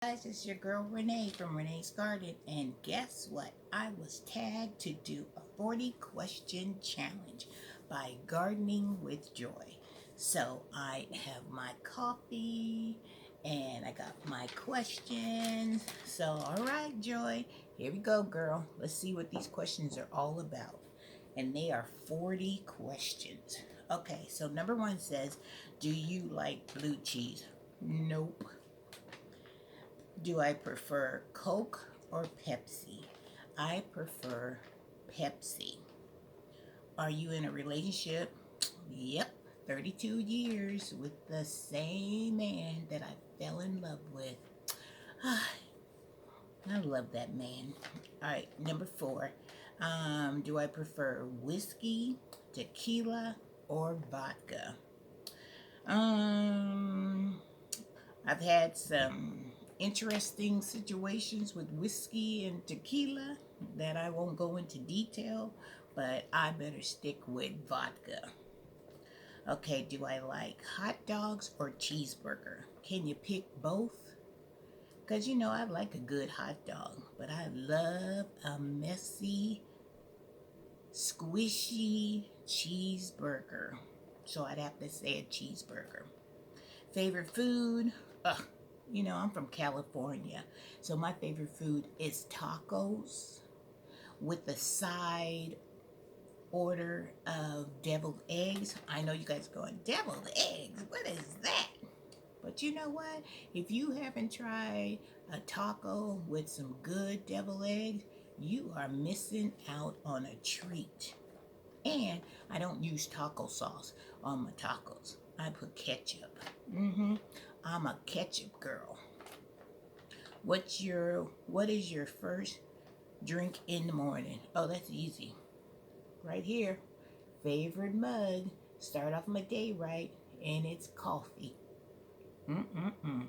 Guys, it's your girl Renee from Renee's Garden, and guess what? I was tagged to do a 40 question challenge by Gardening with Joy. So I have my coffee and I got my questions. So, all right, Joy, here we go, girl. Let's see what these questions are all about. And they are 40 questions. Okay, so number one says, do you like blue cheese? Nope. Do I prefer Coke or Pepsi? I prefer Pepsi. Are you in a relationship? Yep, 32 years with the same man that I fell in love with. I love that man. All right, number four. Do I prefer whiskey, tequila, or vodka? Um, I've had some interesting situations with whiskey and tequila that I won't go into detail, but I better stick with vodka. Okay, do I like hot dogs or cheeseburger? Can you pick both? Because I like a good hot dog, but I love a messy, squishy cheeseburger. So I'd have to say a cheeseburger. Favorite food? Ugh, I'm from California, so my favorite food is tacos with the side order of deviled eggs. I know you guys are going, deviled eggs? What is that? But you know what? If you haven't tried a taco with some good deviled eggs, you are missing out on a treat. And I don't use taco sauce on my tacos. I put ketchup. I'm a ketchup girl. What is your first drink in the morning? Oh, that's easy. Right here. Favorite mug. Start off my day right, and it's coffee. Mm-mm-mm.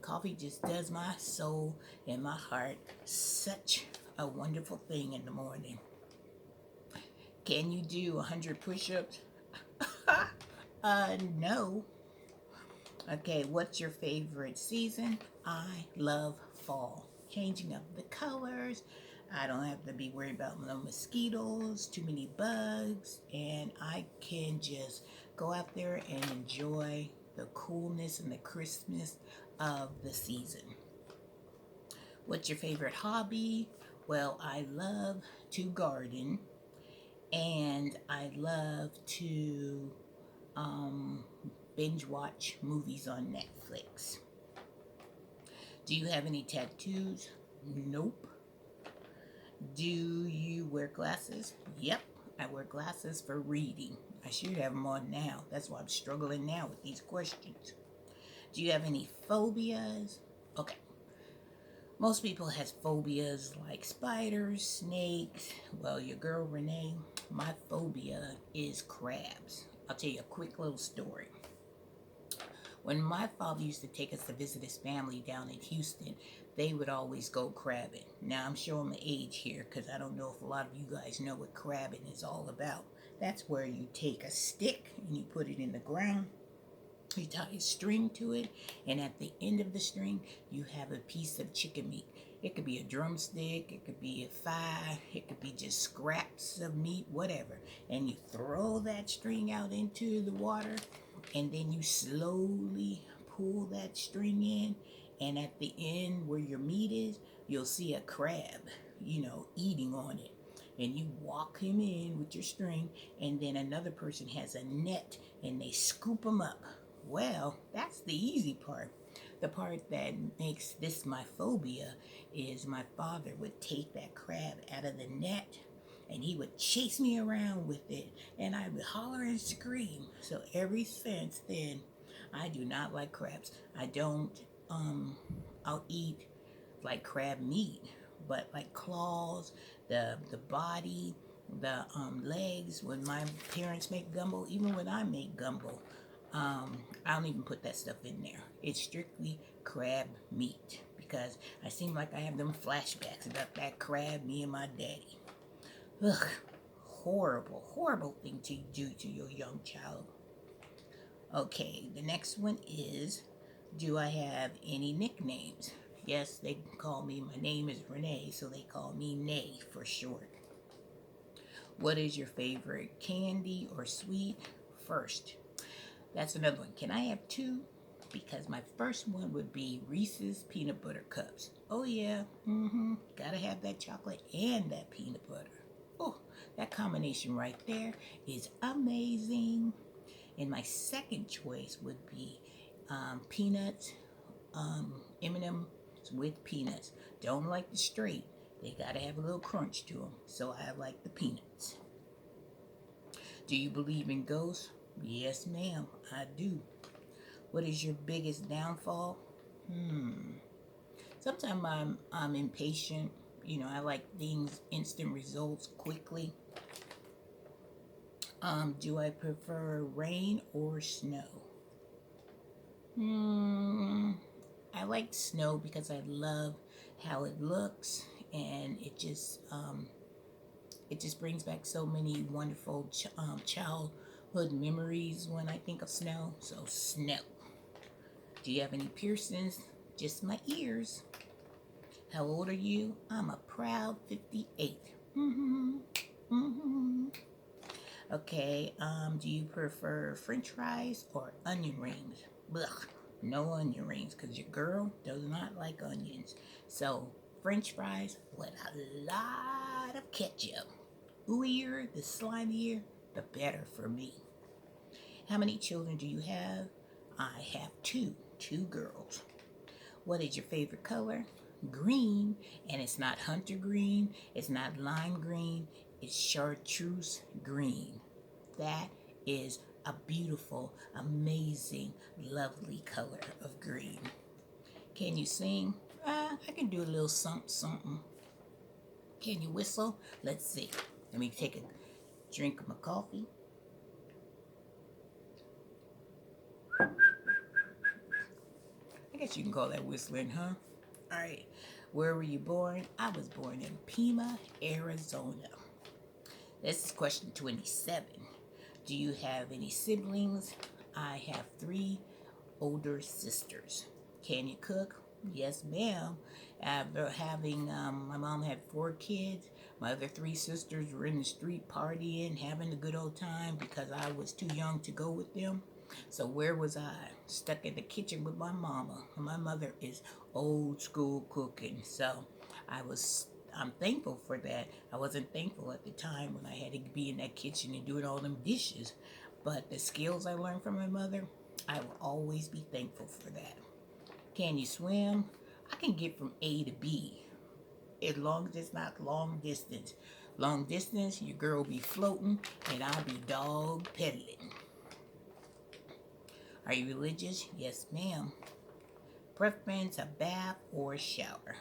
Coffee just does my soul and my heart such a wonderful thing in the morning. Can you do 100 push-ups? No. Okay, what's your favorite season? I love fall. Changing up the colors. I don't have to be worried about no mosquitoes, too many bugs, and I can just go out there and enjoy the coolness and the crispness of the season. What's your favorite hobby? Well, I love to garden and I love to um, binge watch movies on Netflix. Do you have any tattoos? Nope. Do you wear glasses? Yep, I wear glasses for reading. I should have them on now. That's why I'm struggling now with these questions. Do you have any phobias? Okay. Most people has phobias like spiders, snakes. Well, your girl Renee, my phobia is crabs. I'll tell you a quick little story. When my father used to take us to visit his family down in Houston, they would always go crabbing. Now, I'm showing my age here because I don't know if a lot of you guys know what crabbing is all about. That's where you take a stick and you put it in the ground. You tie a string to it, and at the end of the string, you have a piece of chicken meat. It could be a drumstick, it could be a thigh, it could be just scraps of meat, whatever. And you throw that string out into the water, and then you slowly pull that string in, and at the end where your meat is, you'll see a crab, eating on it. And you walk him in with your string, and then another person has a net and they scoop him up. Well, that's the easy part. The part that makes this my phobia is my father would take that crab out of the net and he would chase me around with it and I would holler and scream. So ever since then, I do not like crabs. I don't, I'll eat like crab meat, but like claws, the body, the legs. When my parents make gumbo, even when I make gumbo, I don't even put that stuff in there. It's strictly crab meat because I seem like I have them flashbacks about that crab, me and my daddy. Ugh, horrible, horrible thing to do to your young child. Okay, the next one is, do I have any nicknames? Yes, they call me, my name is Renee, so they call me Nay for short. What is your favorite candy or sweet? First, that's another one. Can I have two? Because my first one would be Reese's Peanut Butter Cups. Oh, yeah. Gotta have that chocolate and that peanut butter. Oh, that combination right there is amazing. And my second choice would be peanuts, M&M's with peanuts. Don't like the straight. They gotta have a little crunch to them. So I like the peanuts. Do you believe in ghosts? Yes, ma'am, I do. What is your biggest downfall? Sometimes I'm impatient. You know, I like things instant results quickly. Do I prefer rain or snow? I like snow because I love how it looks, and it just brings back so many wonderful childhood memories when I think of snow. So snow. Do you have any piercings? Just my ears. How old are you? I'm a proud 58. Okay, do you prefer french fries or onion rings? Blech, no onion rings because your girl does not like onions. So, french fries with a lot of ketchup. Ooier, the slimier, the better for me. How many children do you have? I have two girls. What is your favorite color? Green, and it's not hunter green, it's not lime green, it's chartreuse green. That is a beautiful, amazing, lovely color of green. Can you sing? I can do a little something, something. Can you whistle? Let's see. Let me take a drink of my coffee. I guess you can call that whistling, huh? All right. Where were you born? I was born in Pima, Arizona. This is question 27. Do you have any siblings? I have 3 older sisters. Can you cook? Yes, ma'am. After having, my mom had 4 kids. My other 3 sisters were in the street partying, having a good old time because I was too young to go with them. So where was I? Stuck in the kitchen with my mama. My mother is old school cooking. So I'm thankful for that. I wasn't thankful at the time when I had to be in that kitchen and doing all them dishes. But the skills I learned from my mother, I will always be thankful for that. Can you swim? I can get from A to B as long as it's not long distance. Long distance, your girl be floating and I'll be dog pedaling. Are you religious? Yes, ma'am. Preference a bath or a shower?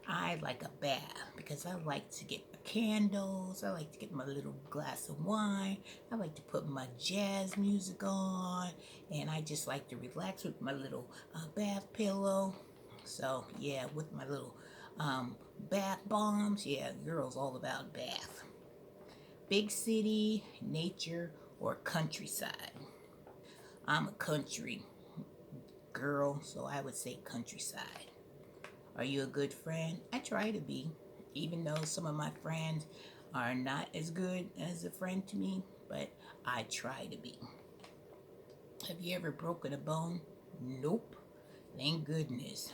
I like a bath because I like to get my candles. I like to get my little glass of wine. I like to put my jazz music on. And I just like to relax with my little bath pillow. So, yeah, with my little bath bombs. Yeah, girls all about bath. Big city, nature, or countryside? I'm a country girl, so I would say countryside. Are you a good friend? I try to be, even though some of my friends are not as good as a friend to me, but I try to be. Have you ever broken a bone? Nope. Thank goodness.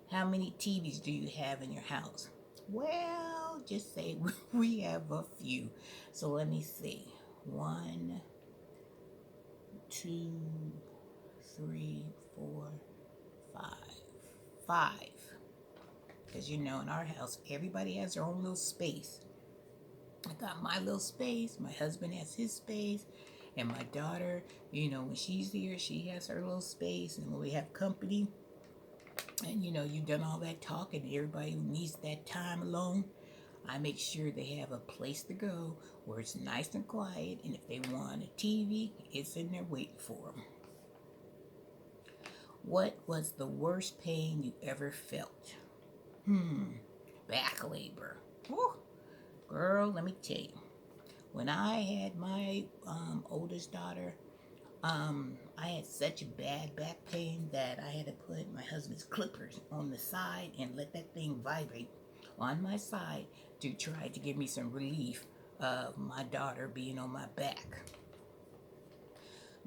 How many TVs do you have in your house? Well, just say we have a few. So let me see. 1, 2, 3, 4, 5. 5. Because you know, in our house, everybody has their own little space. I got my little space, my husband has his space, and my daughter, you know, when she's here, she has her little space, and when we have company, and you know, you've done all that talking, everybody who needs that time alone, I make sure they have a place to go where it's nice and quiet, and if they want a TV, it's in there waiting for them. What was the worst pain you ever felt? Back labor. Woo. Girl, let me tell you. When I had my oldest daughter, I had such a bad back pain that I had to put my husband's clippers on the side and let that thing vibrate on my side to try to give me some relief of my daughter being on my back.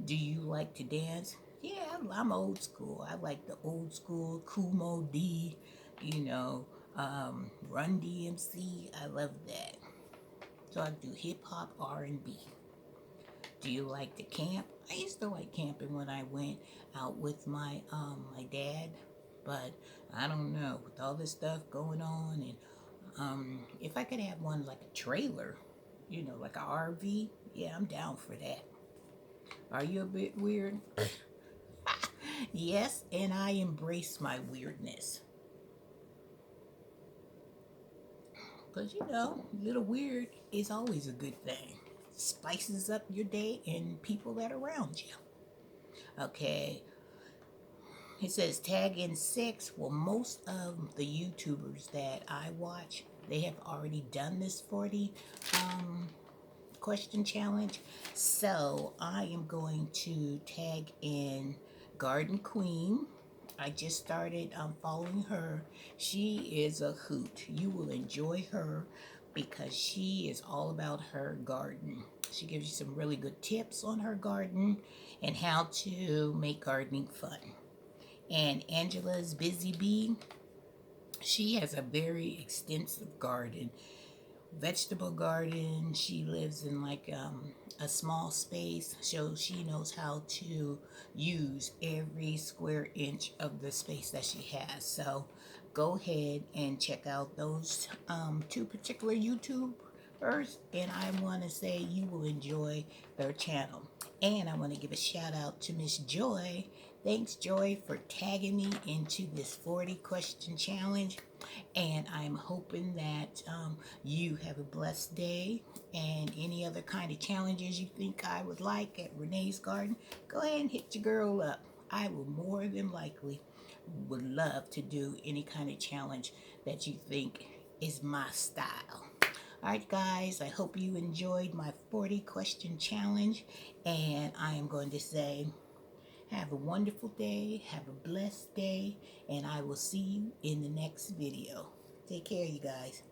Do you like to dance? Yeah, I'm old school. I like the old school Kumo D, you know, Run DMC. I love that. So I do hip hop, R&B. Do you like to camp? I used to like camping when I went out with my dad, but I don't know, with all this stuff going on, and if I could have one like a trailer, like a RV, yeah, I'm down for that. Are you a bit weird? Yes, and I embrace my weirdness. Because, a little weird is always a good thing. Spices up your day and people that are around you. Okay, it says tag in six. Well, most of the YouTubers that I watch, they have already done this 40 question challenge. So I am going to tag in Garden Queen. I just started following her. She is a hoot. You will enjoy her because she is all about her garden. She gives you some really good tips on her garden and how to make gardening fun. And Angela's Busy Bee, she has a very extensive garden, vegetable garden. She lives in like a small space, so she knows how to use every square inch of the space that she has. So go ahead and check out those two particular YouTubers, and I want to say you will enjoy their channel. And I want to give a shout out to Miss Joy. Thanks, Joy, for tagging me into this 40 question challenge. And I'm hoping that you have a blessed day. And any other kind of challenges you think I would like at Renee's Garden, go ahead and hit your girl up. I will more than likely would love to do any kind of challenge that you think is my style. All right, guys, I hope you enjoyed my 40 question challenge. And I am going to say, have a wonderful day, have a blessed day, and I will see you in the next video. Take care, you guys.